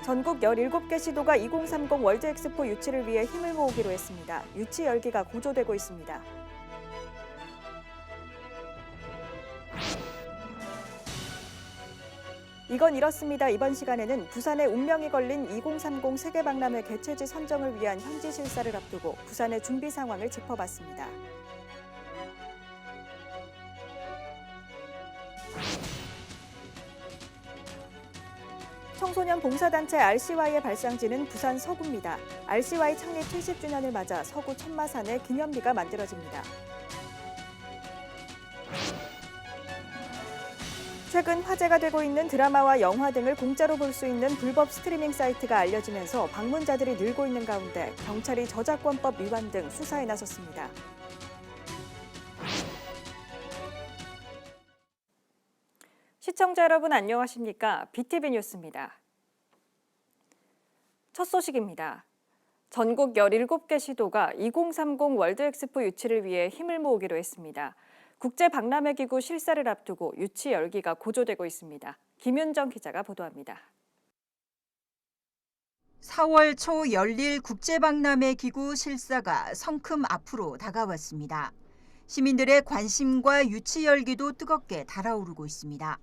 전국 17개 시도가 2030 월드엑스포 유치를 위해 힘을 모으기로 했습니다. 유치 열기가 고조되고 있습니다. 이건 이렇습니다. 이번 시간에는 부산의 운명이 걸린 2030 세계박람회 개최지 선정을 위한 현지 실사를 앞두고 부산의 준비 상황을 짚어봤습니다. 청소년 봉사단체 RCY의 발상지는 부산 서구입니다. RCY 창립 70주년을 맞아 서구 천마산에 기념비가 만들어집니다. 최근 화제가 되고 있는 드라마와 영화 등을 공짜로 볼 수 있는 불법 스트리밍 사이트가 알려지면서 방문자들이 늘고 있는 가운데 경찰이 저작권법 위반 등 수사에 나섰습니다. 시청자 여러분 안녕하십니까? BTV 뉴스입니다. 첫 소식입니다. 전국 17개 시도가 2030 월드엑스포 유치를 위해 힘을 모으기로 했습니다. 국제박람회기구 실사를 앞두고 유치 열기가 고조되고 있습니다. 김윤정 기자가 보도합니다. 4월 초 열릴 국제박람회기구 실사가 성큼 앞으로 다가왔습니다. 시민들의 관심과 유치 열기도 뜨겁게 달아오르고 있습니다.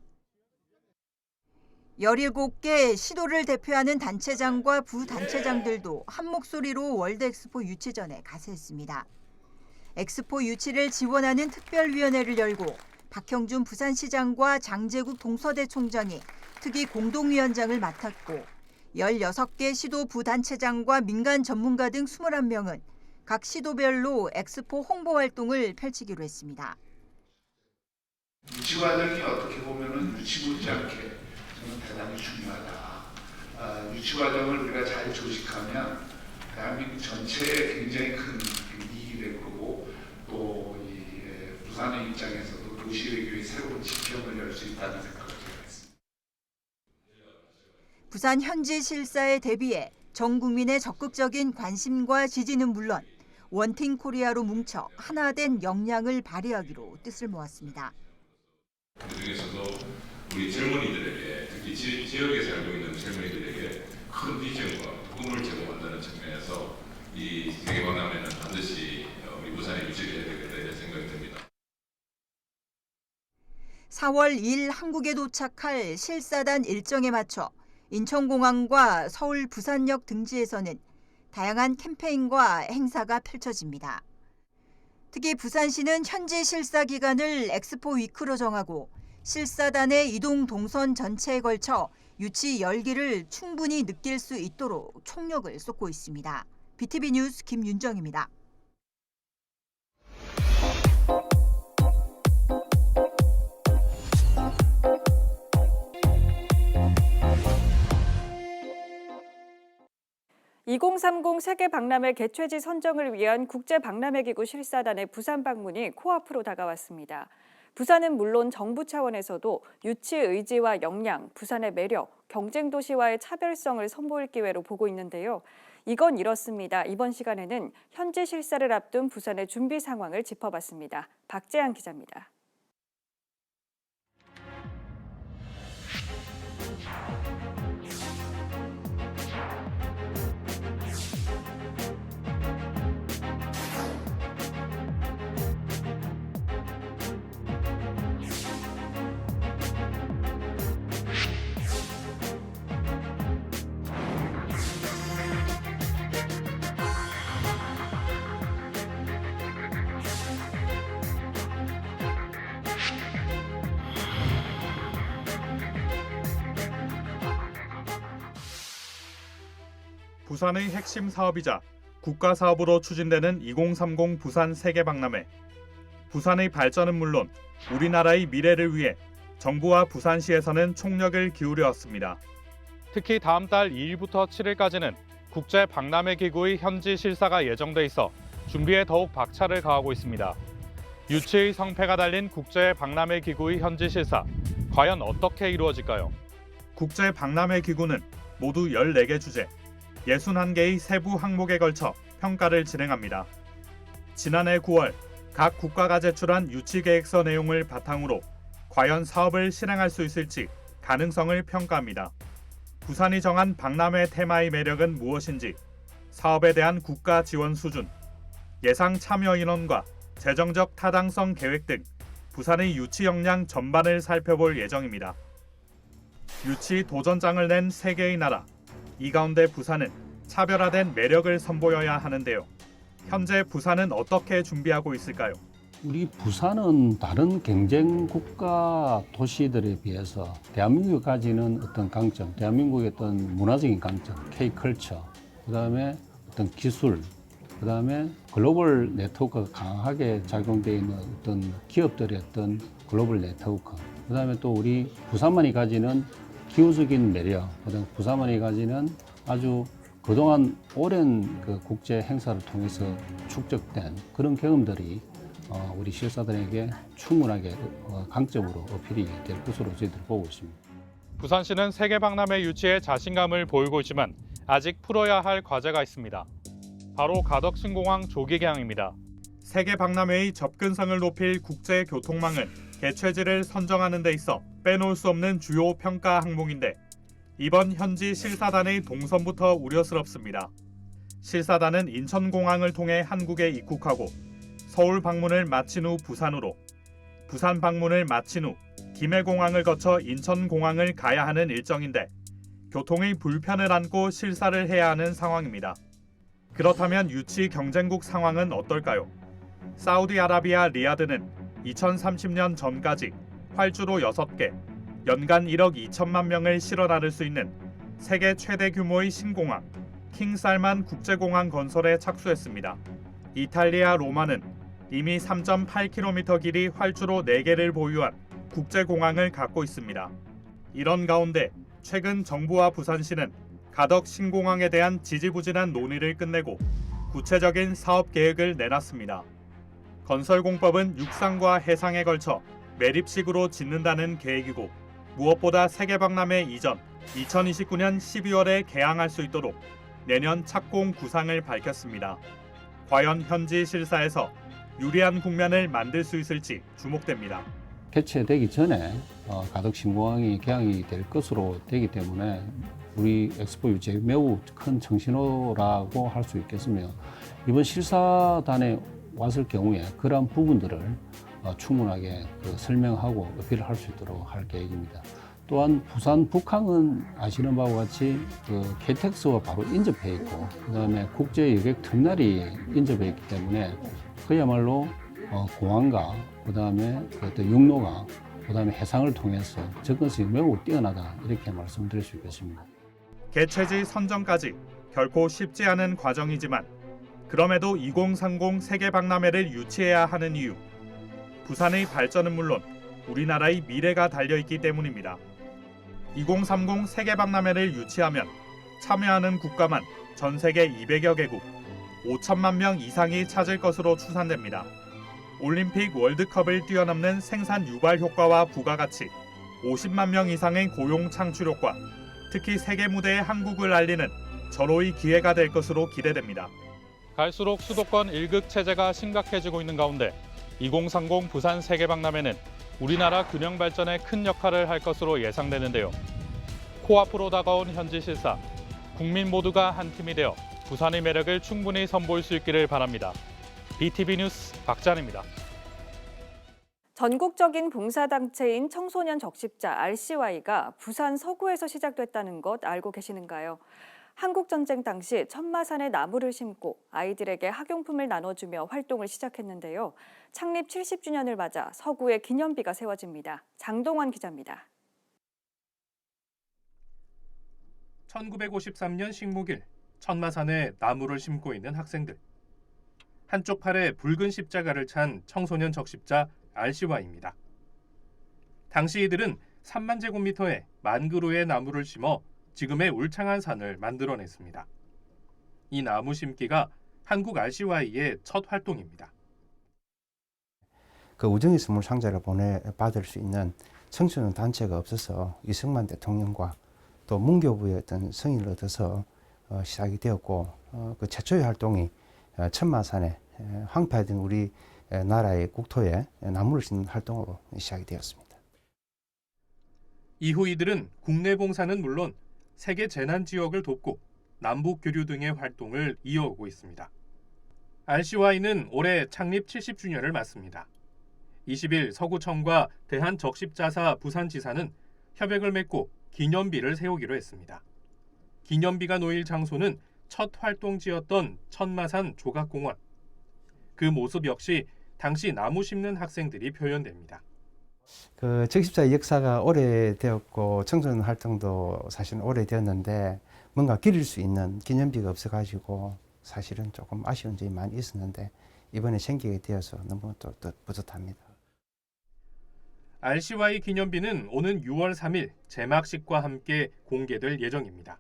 17개 시도를 대표하는 단체장과 부단체장들도 한 목소리로 월드엑스포 유치 전에 가세했습니다. 엑스포 유치를 지원하는 특별위원회를 열고 박형준 부산시장과 장제국 동서대 총장이 특위 공동위원장을 맡았고 16개 시도 부단체장과 민간 전문가 등 21명은 각 시도별로 엑스포 홍보 활동을 펼치기로 했습니다. 유치 과정이 어떻게 보면은 유치 못지않게 저는 대단히 중요하다. 유치 과정을 우리가 잘 조직하면 대한민국 전체에 굉장히 큰 이익이 될 거고 또 이 부산의 입장에서도 도시 외교의 새로운 지평을 열 수 있다는 생각을 제가 했습니다. 부산 현지 실사에 대비해 전 국민의 적극적인 관심과 지지는 물론 원팀 코리아로 뭉쳐 하나된 역량을 발휘하기로 뜻을 모았습니다. 그중에서도 우리 젊은이들에게 특히 지역에 살고 있는 젊은이들에게 큰 비전과 꿈을 제공한다는 측면에서 이 세계박람회는 반드시 우리 부산에 유치해야 되겠다 이런 생각이 듭니다. 4월 2일 한국에 도착할 실사단 일정에 맞춰 인천공항과 서울 부산역 등지에서는 다양한 캠페인과 행사가 펼쳐집니다. 특히 부산시는 현지 실사 기간을 엑스포 위크로 정하고 실사단의 이동 동선 전체에 걸쳐 유치 열기를 충분히 느낄 수 있도록 총력을 쏟고 있습니다. BTV 뉴스 김윤정입니다. (2030) 세계박람회 개최지 선정을 위한 국제박람회기구 실사단의 부산 방문이 코앞으로 다가왔습니다. 부산은 물론 정부 차원에서도 유치 의지와 역량, 부산의 매력, 경쟁 도시와의 차별성을 선보일 기회로 보고 있는데요. 이건 이렇습니다. 이번 시간에는 현지 실사를 앞둔 부산의 준비 상황을 짚어봤습니다. 박재한 기자입니다. 부산의 핵심 사업이자 국가 사업으로 추진되는 2030 부산 세계박람회. 부산의 발전은 물론 우리나라의 미래를 위해 정부와 부산시에서는 총력을 기울여 왔습니다. 특히 다음 달 2일부터 7일까지는 국제박람회기구의 현지 실사가 예정돼 있어 준비에 더욱 박차를 가하고 있습니다. 유치의 성패가 달린 국제박람회기구의 현지 실사, 과연 어떻게 이루어질까요? 국제박람회기구는 모두 14개 주제, 61개의 세부 항목에 걸쳐 평가를 진행합니다. 지난해 9월 각 국가가 제출한 유치계획서 내용을 바탕으로 과연 사업을 실행할 수 있을지 가능성을 평가합니다. 부산이 정한 박람회 테마의 매력은 무엇인지, 사업에 대한 국가 지원 수준, 예상 참여 인원과 재정적 타당성 계획 등 부산의 유치 역량 전반을 살펴볼 예정입니다. 유치 도전장을 낸 3개의 나라, 이 가운데 부산은 차별화된 매력을 선보여야 하는데요. 현재 부산은 어떻게 준비하고 있을까요? 우리 부산은 다른 경쟁 국가 도시들에 비해서 대한민국이 가지는 어떤 강점, 대한민국의 어떤 문화적인 강점, K컬처, 그다음에 어떤 기술, 그다음에 글로벌 네트워크가 강하게 작용되어 있는 어떤 기업들의 어떤 글로벌 네트워크, 그다음에 또 우리 부산만이 가지는 기후적인 매력, 그다음에 부산만이 가지는 아주 그동안 오랜 그 국제 행사를 통해서 축적된 그런 경험들이 우리 실사들에게 충분하게 강점으로 어필이 될 것으로 저희들 보고 있습니다. 부산시는 세계 박람회 유치에 자신감을 보이고 있지만 아직 풀어야 할 과제가 있습니다. 바로 가덕신공항 조기 개항입니다. 세계 박람회의 접근성을 높일 국제 교통망은 개최지를 선정하는 데 있어 빼놓을 수 없는 주요 평가 항목인데 이번 현지 실사단의 동선부터 우려스럽습니다. 실사단은 인천공항을 통해 한국에 입국하고 서울 방문을 마친 후 부산으로, 부산 방문을 마친 후 김해공항을 거쳐 인천공항을 가야 하는 일정인데 교통의 불편을 안고 실사를 해야 하는 상황입니다. 그렇다면 유치 경쟁국 상황은 어떨까요? 사우디아라비아 리야드는 2030년 전까지 활주로 6개, 연간 1억 2천만 명을 실어 나를 수 있는 세계 최대 규모의 신공항, 킹살만 국제공항 건설에 착수했습니다. 이탈리아 로마는 이미 3.8km 길이 활주로 4개를 보유한 국제공항을 갖고 있습니다. 이런 가운데 최근 정부와 부산시는 가덕 신공항에 대한 지지부진한 논의를 끝내고 구체적인 사업 계획을 내놨습니다. 건설공법은 육상과 해상에 걸쳐 매립식으로 짓는다는 계획이고 무엇보다 세계박람회 이전 2029년 12월에 개항할 수 있도록 내년 착공 구상을 밝혔습니다. 과연 현지 실사에서 유리한 국면을 만들 수 있을지 주목됩니다. 개최되기 전에 가덕신공항이 개항이 될 것으로 되기 때문에 우리 엑스포 유치에 매우 큰 청신호라고 할 수 있겠으며 이번 실사단에 왔을 경우에 그러한 부분들을 충분하게 설명하고 어필을 할 수 있도록 할 계획입니다. 또한 부산 북항은 아시는 바와 같이 KTX와 바로 인접해 있고 그다음에 국제 여객 터미널이 인접해 있기 때문에 그야말로 공항과 그다음에 육로가 그다음에 해상을 통해서 접근성이 매우 뛰어나다 이렇게 말씀드릴 수 있겠습니다. 개최지 선정까지 결코 쉽지 않은 과정이지만 그럼에도 2030 세계박람회를 유치해야 하는 이유, 부산의 발전은 물론 우리나라의 미래가 달려있기 때문입니다. 2030 세계박람회를 유치하면 참여하는 국가만 전 세계 200여 개국, 5천만 명 이상이 찾을 것으로 추산됩니다. 올림픽 월드컵을 뛰어넘는 생산 유발 효과와 부가가치, 50만 명 이상의 고용 창출 효과, 특히 세계 무대에 한국을 알리는 절호의 기회가 될 것으로 기대됩니다. 갈수록 수도권 1극 체제가 심각해지고 있는 가운데 2030 부산 세계박람회는 우리나라 균형 발전에 큰 역할을 할 것으로 예상되는데요. 코앞으로 다가온 현지 실사, 국민 모두가 한 팀이 되어 부산의 매력을 충분히 선보일 수 있기를 바랍니다. BTV 뉴스 박찬입니다. 전국적인 봉사단체인 청소년 적십자 RCY가 부산 서구에서 시작됐다는 것 알고 계시는가요? 한국전쟁 당시 천마산에 나무를 심고 아이들에게 학용품을 나눠주며 활동을 시작했는데요. 창립 70주년을 맞아 서구에 기념비가 세워집니다. 장동환 기자입니다. 1953년 식목일, 천마산에 나무를 심고 있는 학생들. 한쪽 팔에 붉은 십자가를 찬 청소년 적십자 RCY입니다. 당시 이들은 3만 제곱미터에 10,000그루의 나무를 심어 지금의 울창한 산을 만들어냈습니다. 이 나무 심기가 한국 RCY의 첫 활동입니다. 그 우정의 선물 상자를 받을 수 있는 청소년 단체가 없어서 이승만 대통령과 또 문교부의 어떤 성의를 얻어서 시작이 되었고 그 최초의 활동이 천마산에 황폐화된 우리 나라의 국토에 나무를 심는 활동으로 시작이 되었습니다. 이후 이들은 국내 봉사는 물론 세계 재난 지역을 돕고 남북 교류 등의 활동을 이어오고 있습니다. RCY는 올해 창립 70주년을 맞습니다. 20일 서구청과 대한적십자사 부산지사는 협약을 맺고 기념비를 세우기로 했습니다. 기념비가 놓일 장소는 첫 활동지였던 천마산 조각공원. 그 모습 역시 당시 나무 심는 학생들이 표현됩니다. 그 적십자의 역사가 오래되었고 청소년 활동도 사실은 오래되었는데 뭔가 기릴 수 있는 기념비가 없어가지고 사실은 조금 아쉬운 점이 많이 있었는데 이번에 생기게 되어서 너무 또 뿌듯합니다. RCY 기념비는 오는 6월 3일 개막식과 함께 공개될 예정입니다.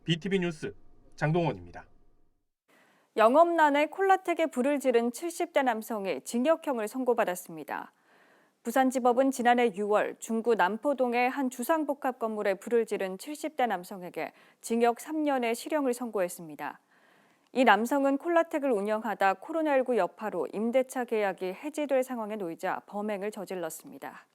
BTV 뉴스 장동원입니다. 영업난에 콜라텍에 불을 지른 70대 남성이 징역형을 선고받았습니다. 부산지법은 지난해 6월 중구 남포동의 한 주상복합 건물에 불을 지른 70대 남성에게 징역 3년의 실형을 선고했습니다. 이 남성은 콜라텍을 운영하다 코로나19 여파로 임대차 계약이 해지될 상황에 놓이자 범행을 저질렀습니다.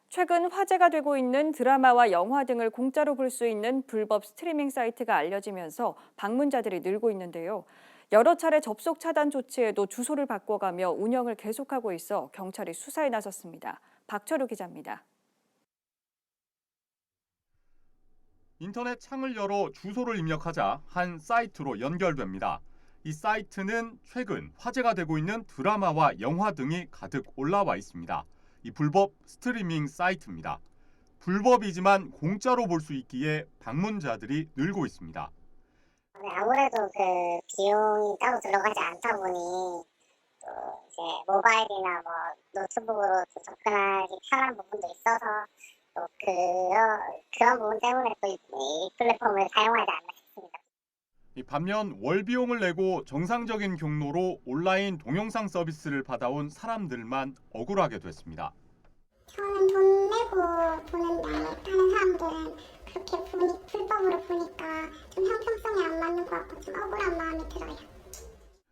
최근 화제가 되고 있는 드라마와 영화 등을 공짜로 볼 수 있는 불법 스트리밍 사이트가 알려지면서 방문자들이 늘고 있는데요. 여러 차례 접속 차단 조치에도 주소를 바꿔가며 운영을 계속하고 있어 경찰이 수사에 나섰습니다. 박철우 기자입니다. 인터넷 창을 열어 주소를 입력하자 한 사이트로 연결됩니다. 이 사이트는 최근 화제가 되고 있는 드라마와 영화 등이 가득 올라와 있습니다. 이 불법 스트리밍 사이트입니다. 불법이지만 공짜로 볼 수 있기에 방문자들이 늘고 있습니다. 아무래도 그 비용이 따로 들어가지 않다 보니 또 이제 모바일이나 뭐 노트북으로 접근하기 편한 부분도 있어서 또 그런 부분 때문에 또 이 플랫폼을 사용하지 않나 싶습니다. 반면 월비용을 내고 정상적인 경로로 온라인 동영상 서비스를 받아온 사람들만 억울하게 됐습니다. 저는 돈 내고 보는데 다른 사람들은 그렇게 불법으로 보니까 좀 형평성이 안 맞는 것 같고 좀 억울한 마음이 들어요.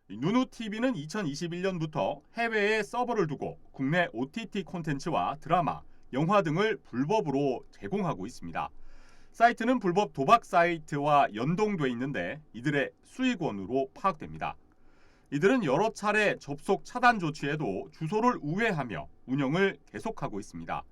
누누TV는 2021년부터 해외에 서버를 두고 국내 OTT 콘텐츠와 드라마, 영화 등을 불법으로 제공하고 있습니다. 사이트는 불법 도박 사이트와 연동돼 있는데 이들의 수익원으로 파악됩니다. 이들은 여러 차례 접속 차단 조치에도 주소를 우회하며 운영을 계속하고 있습니다.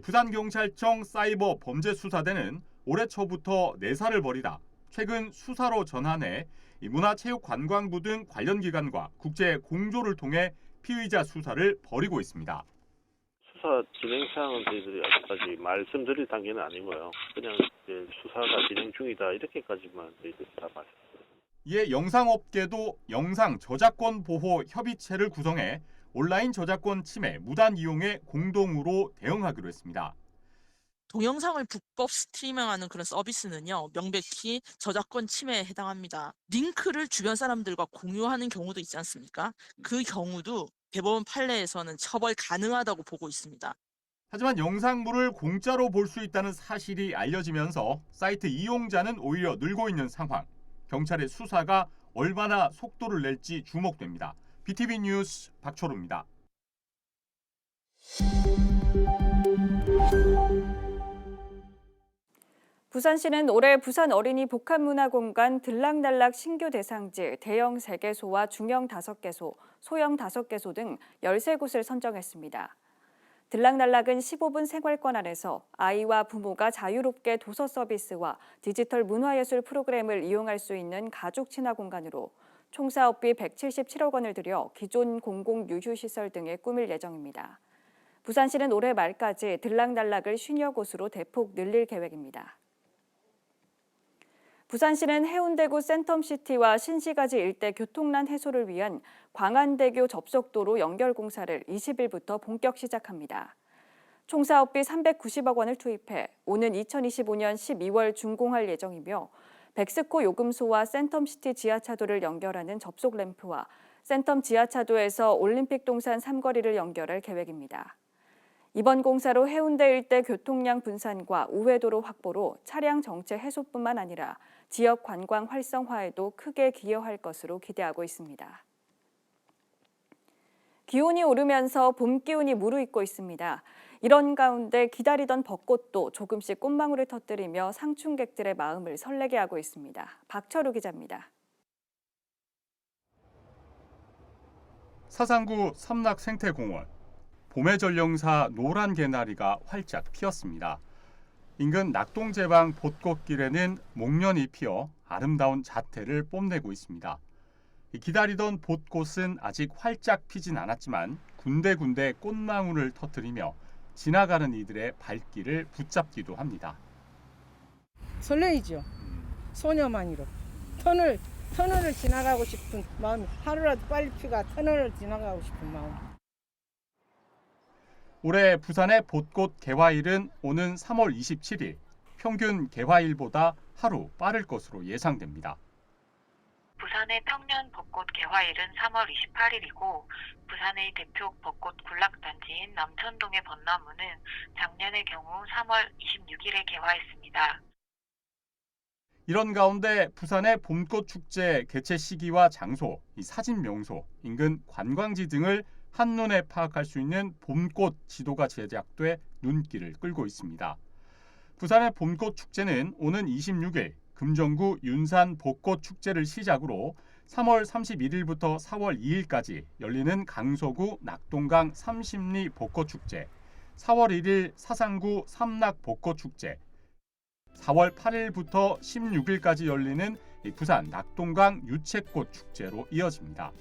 부산경찰청 사이버범죄수사대는 올해 초부터 내사를 벌이다 최근 수사로 전환해 문화체육관광부 등 관련 기관과 국제 공조를 통해 피의자 수사를 벌이고 있습니다. 수사 진행 사항은 저희들이 아직까지 말씀드릴 단계는 아니고요. 그냥 이제 수사가 진행 중이다 이렇게까지만 저희들이 다 말씀드립니다. 이에 영상업계도 영상 저작권 보호 협의체를 구성해 온라인 저작권 침해 무단 이용에 공동으로 대응하기로 했습니다. 동영상을 불법 스트리밍하는 그런 서비스는요, 명백히 저작권 침해에 해당합니다. 링크를 주변 사람들과 공유하는 경우도 있지 않습니까? 그 경우도 대법원 판례에서는 처벌 가능하다고 보고 있습니다. 하지만 영상물을 공짜로 볼 수 있다는 사실이 알려지면서 사이트 이용자는 오히려 늘고 있는 상황. 경찰의 수사가 얼마나 속도를 낼지 주목됩니다. BTV 뉴스 박철우입니다. 부산시는 올해 부산 어린이 복합문화공간 들락날락 신규 대상지 대형 3개소와 중형 5개소, 소형 5개소 등 13곳을 선정했습니다. 들락날락은 15분 생활권 안에서 아이와 부모가 자유롭게 도서 서비스와 디지털 문화예술 프로그램을 이용할 수 있는 가족 친화 공간으로 총 사업비 177억 원을 들여 기존 공공유휴시설 등에 꾸밀 예정입니다. 부산시는 올해 말까지 들락날락을 50여 곳으로 대폭 늘릴 계획입니다. 부산시는 해운대구 센텀시티와 신시가지 일대 교통난 해소를 위한 광안대교 접속도로 연결 공사를 20일부터 본격 시작합니다. 총 사업비 390억 원을 투입해 오는 2025년 12월 준공할 예정이며 백스코 요금소와 센텀시티 지하차도를 연결하는 접속 램프와 센텀 지하차도에서 올림픽 동산 3거리를 연결할 계획입니다. 이번 공사로 해운대 일대 교통량 분산과 우회도로 확보로 차량 정체 해소뿐만 아니라 지역 관광 활성화에도 크게 기여할 것으로 기대하고 있습니다. 기온이 오르면서 봄 기운이 무르익고 있습니다. 이런 가운데 기다리던 벚꽃도 조금씩 꽃망울을 터뜨리며 상춘객들의 마음을 설레게 하고 있습니다. 박철우 기자입니다. 사상구 삼락생태공원. 봄의 전령사 노란 개나리가 활짝 피었습니다. 인근 낙동제방 벚꽃길에는 목련이 피어 아름다운 자태를 뽐내고 있습니다. 기다리던 벚꽃은 아직 활짝 피진 않았지만 군데군데 꽃망울을 터뜨리며 지나가는 이들의 발길을 붙잡기도 합니다. 설레이죠. 소녀만이로. 터널을 지나가고 싶은 마음이 하루라도 빨리 피가 터널을 지나가고 싶은 마음. 올해 부산의 벚꽃 개화일은 오는 3월 27일, 평균 개화일보다 하루 빠를 것으로 예상됩니다. 부산의 평년 벚꽃 개화일은 3월 28일이고 부산의 대표 벚꽃 군락단지인 남천동의 벚나무는 작년의 경우 3월 26일에 개화했습니다. 이런 가운데 부산의 봄꽃 축제 개최 시기와 장소, 사진 명소, 인근 관광지 등을 한눈에 파악할 수 있는 봄꽃 지도가 제작돼 눈길을 끌고 있습니다. 부산의 봄꽃 축제는 오는 26일 금정구 윤산 벚꽃 축제를 시작으로 3월 31일부터 4월 2일까지 열리는 강서구 낙동강 삼십리 벚꽃 축제, 4월 1일 사상구 삼락 벚꽃 축제, 4월 8일부터 16일까지 열리는 부산 낙동강 유채꽃 축제로 이어집니다.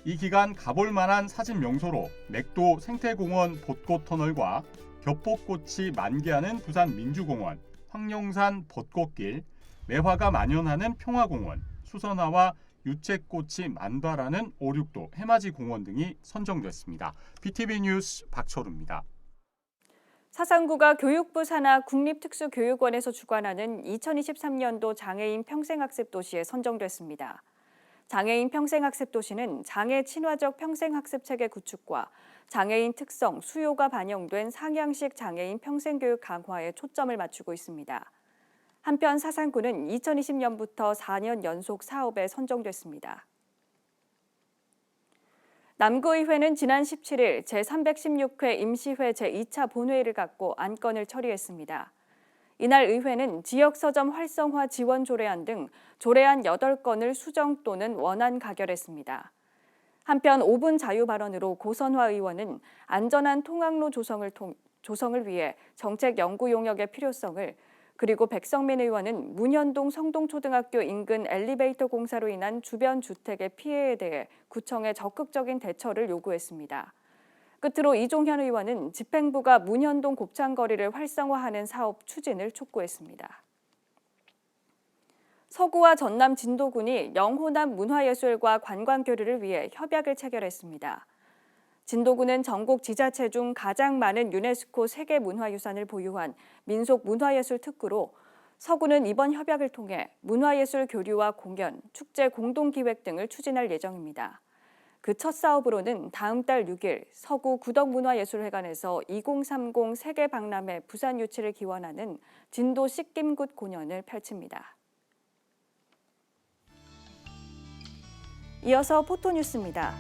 이 기간 가볼 만한 사진 명소로 맥도 생태공원 벚꽃 터널과 겹벚꽃이 만개하는 부산 민주공원, 황령산 벚꽃길, 매화가 만연하는 평화공원, 수선화와 유채꽃이 만발하는 오륙도 해맞이 공원 등이 선정됐습니다. BTV 뉴스 박철우입니다. 사상구가 교육부 산하 국립특수교육원에서 주관하는 2023년도 장애인 평생학습 도시에 선정됐습니다. 장애인 평생학습 도시는 장애 친화적 평생학습 체계 구축과 장애인 특성, 수요가 반영된 상향식 장애인 평생교육 강화에 초점을 맞추고 있습니다. 한편 사상구는 2020년부터 4년 연속 사업에 선정됐습니다. 남구의회는 지난 17일 제316회 임시회 제2차 본회의를 갖고 안건을 처리했습니다. 이날 의회는 지역서점 활성화 지원 조례안 등 조례안 8건을 수정 또는 원안 가결했습니다. 한편 5분 자유 발언으로 고선화 의원은 안전한 통학로 조성을 위해 정책 연구 용역의 필요성을, 그리고 백성민 의원은 문현동 성동초등학교 인근 엘리베이터 공사로 인한 주변 주택의 피해에 대해 구청의 적극적인 대처를 요구했습니다. 끝으로 이종현 의원은 집행부가 문현동 곱창거리를 활성화하는 사업 추진을 촉구했습니다. 서구와 전남 진도군이 영호남 문화예술과 관광교류를 위해 협약을 체결했습니다. 진도군은 전국 지자체 중 가장 많은 유네스코 세계문화유산을 보유한 민속문화예술 특구로 서구는 이번 협약을 통해 문화예술 교류와 공연, 축제 공동기획 등을 추진할 예정입니다. 그 첫 사업으로는 다음 달 6일 서구 구덕문화예술회관에서 2030 세계박람회 부산 유치를 기원하는 진도 씻김굿 공연을 펼칩니다. 이어서 포토뉴스입니다.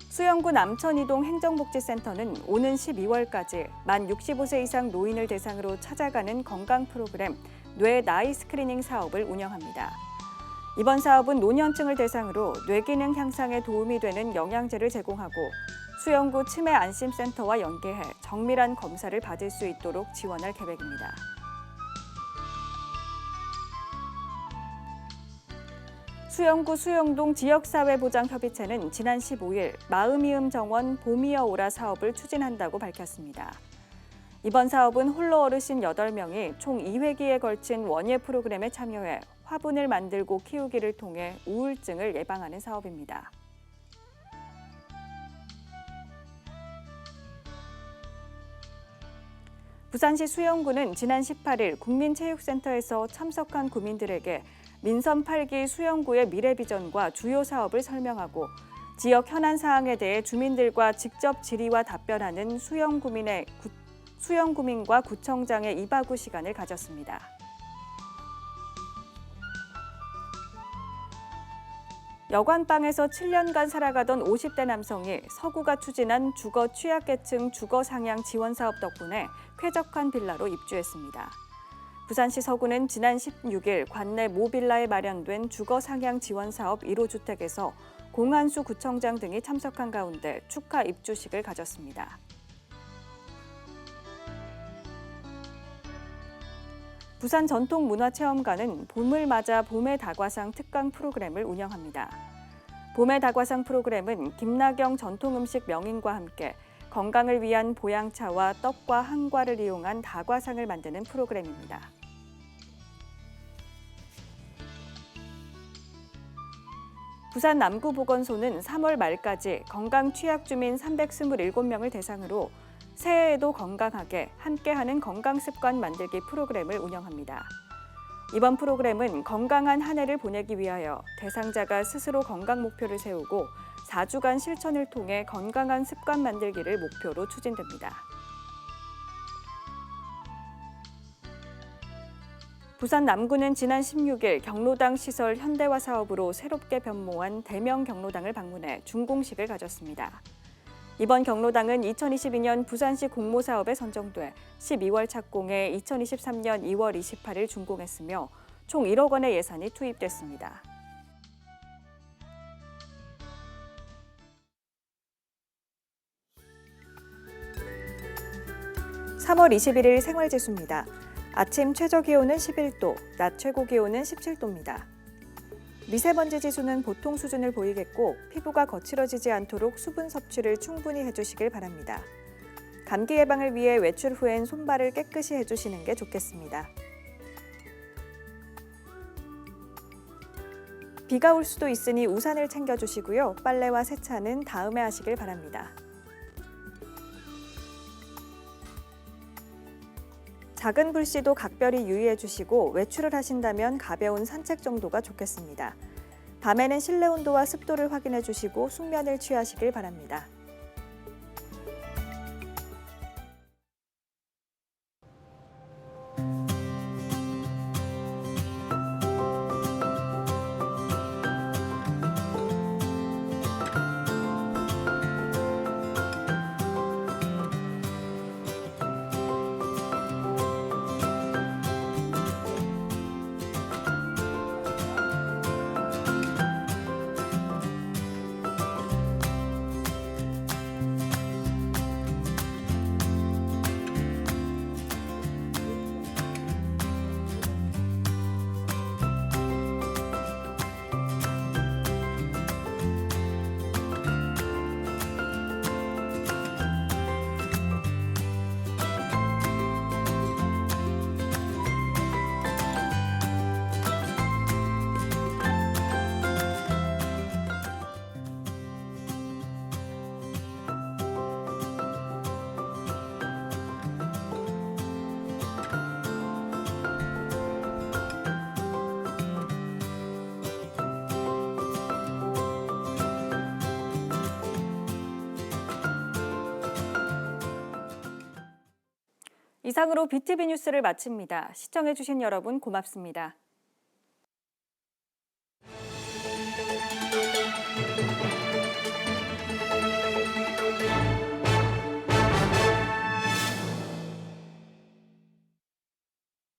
수영구 남천이동 행정복지센터는 오는 12월까지 만 65세 이상 노인을 대상으로 찾아가는 건강 프로그램 뇌 나이 스크리닝 사업을 운영합니다. 이번 사업은 노년층을 대상으로 뇌기능 향상에 도움이 되는 영양제를 제공하고 수영구 치매안심센터와 연계해 정밀한 검사를 받을 수 있도록 지원할 계획입니다. 수영구 수영동 지역사회보장협의체는 지난 15일 마음이음 정원 봄이여 오라 사업을 추진한다고 밝혔습니다. 이번 사업은 홀로 어르신 8명이 총 2회기에 걸친 원예 프로그램에 참여해 화분을 만들고 키우기를 통해 우울증을 예방하는 사업입니다. 부산시 수영구는 지난 18일 국민체육센터에서 참석한 구민들에게 민선 8기 수영구의 미래 비전과 주요 사업을 설명하고 지역 현안 사항에 대해 주민들과 직접 질의와 답변하는 수영구민과 구청장의 2박 후 시간을 가졌습니다. 여관방에서 7년간 살아가던 50대 남성이 서구가 추진한 주거 취약계층 주거 상향 지원 사업 덕분에 쾌적한 빌라로 입주했습니다. 부산시 서구는 지난 16일 관내 모빌라에 마련된 주거 상향 지원 사업 1호 주택에서 공한수 구청장 등이 참석한 가운데 축하 입주식을 가졌습니다. 부산 전통문화체험관은 봄을 맞아 봄의 다과상 특강 프로그램을 운영합니다. 봄의 다과상 프로그램은 김나경 전통음식 명인과 함께 건강을 위한 보양차와 떡과 한과를 이용한 다과상을 만드는 프로그램입니다. 부산 남구보건소는 3월 말까지 건강 취약 주민 327명을 대상으로 새해에도 건강하게 함께하는 건강습관 만들기 프로그램을 운영합니다. 이번 프로그램은 건강한 한 해를 보내기 위하여 대상자가 스스로 건강 목표를 세우고 4주간 실천을 통해 건강한 습관 만들기를 목표로 추진됩니다. 부산 남구는 지난 16일 경로당 시설 현대화 사업으로 새롭게 변모한 대명 경로당을 방문해 준공식을 가졌습니다. 이번 경로당은 2022년 부산시 공모사업에 선정돼 12월 착공해 2023년 2월 28일 준공했으며 총 1억 원의 예산이 투입됐습니다. (3월 21일) 생활지수입니다. 아침 최저기온은 11도, 낮 최고기온은 17도입니다. 미세먼지 지수는 보통 수준을 보이겠고 피부가 거칠어지지 않도록 수분 섭취를 충분히 해주시길 바랍니다. 감기 예방을 위해 외출 후엔 손발을 깨끗이 해주시는 게 좋겠습니다. 비가 올 수도 있으니 우산을 챙겨주시고요. 빨래와 세차는 다음에 하시길 바랍니다. 작은 불씨도 각별히 유의해 주시고 외출을 하신다면 가벼운 산책 정도가 좋겠습니다. 밤에는 실내 온도와 습도를 확인해 주시고 숙면을 취하시길 바랍니다. 이상으로 BTV 뉴스를 마칩니다. 시청해주신 여러분 고맙습니다.